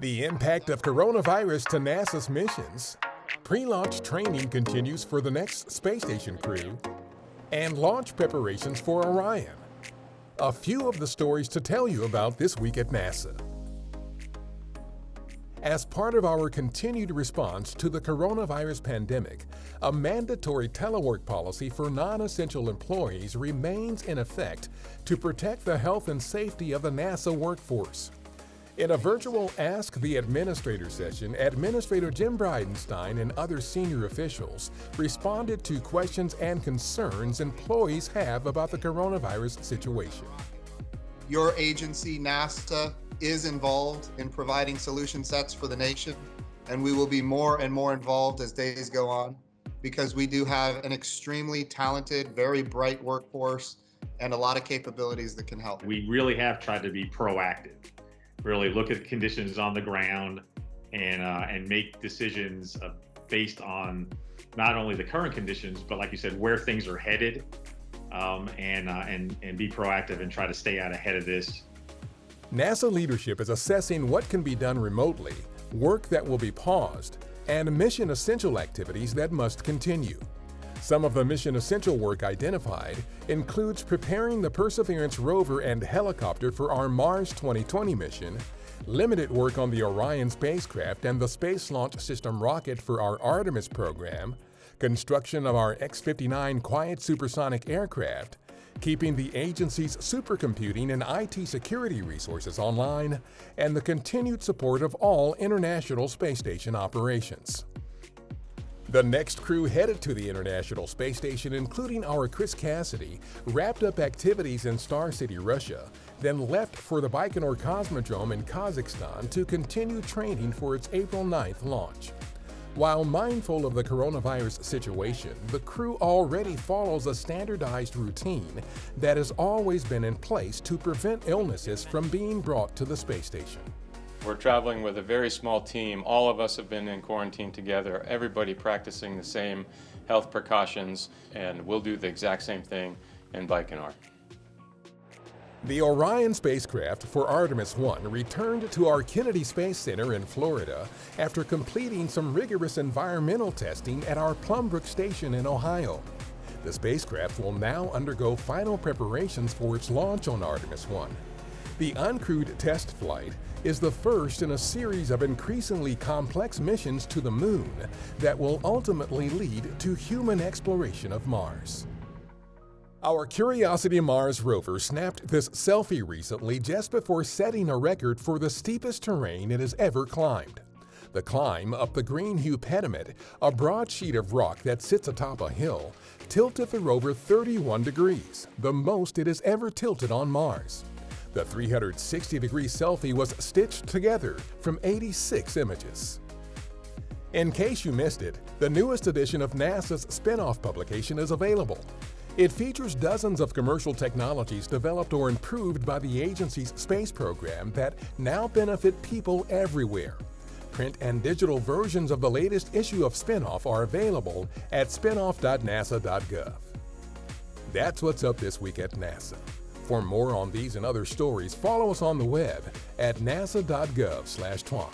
The impact of coronavirus to NASA's missions, pre-launch training continues for the next space station crew, and launch preparations for Orion. A few of the stories to tell you about this week at NASA. As part of our continued response to the coronavirus pandemic, a mandatory telework policy for non-essential employees remains in effect to protect the health and safety of the NASA workforce. In a virtual Ask the Administrator session, Administrator Jim Bridenstine and other senior officials responded to questions and concerns employees have about the coronavirus situation. Your agency, NASA, is involved in providing solution sets for the nation, and we will be more and more involved as days go on because we do have an extremely talented, very bright workforce and a lot of capabilities that can help. We really have tried to be proactive. Really look at the conditions on the ground and make decisions based on not only the current conditions, but like you said, where things are headed, and be proactive and try to stay out ahead of this. NASA leadership is assessing what can be done remotely, work that will be paused, and mission essential activities that must continue. Some of the mission essential work identified includes preparing the Perseverance rover and helicopter for our Mars 2020 mission, limited work on the Orion spacecraft and the Space Launch System rocket for our Artemis program, construction of our X-59 quiet supersonic aircraft, keeping the agency's supercomputing and IT security resources online, and the continued support of all International Space Station operations. The next crew headed to the International Space Station, including our Chris Cassidy, wrapped up activities in Star City, Russia, then left for the Baikonur Cosmodrome in Kazakhstan to continue training for its April 9th launch. While mindful of the coronavirus situation, the crew already follows a standardized routine that has always been in place to prevent illnesses from being brought to the space station. We're traveling with a very small team. All of us have been in quarantine together, everybody practicing the same health precautions, and we'll do the exact same thing in Baikonur. The Orion spacecraft for Artemis 1 returned to our Kennedy Space Center in Florida after completing some rigorous environmental testing at our Plumbrook Station in Ohio. The spacecraft will now undergo final preparations for its launch on Artemis 1. The uncrewed test flight is the first in a series of increasingly complex missions to the Moon that will ultimately lead to human exploration of Mars. Our Curiosity Mars rover snapped this selfie recently just before setting a record for the steepest terrain it has ever climbed. The climb up the Greenhue Pediment, a broad sheet of rock that sits atop a hill, tilted the rover 31 degrees, the most it has ever tilted on Mars. The 360-degree selfie was stitched together from 86 images. In case you missed it, the newest edition of NASA's spin-off publication is available. It features dozens of commercial technologies developed or improved by the agency's space program that now benefit people everywhere. Print and digital versions of the latest issue of Spin-off are available at spinoff.nasa.gov. That's what's up this week at NASA. For more on these and other stories, follow us on the web at nasa.gov/twan.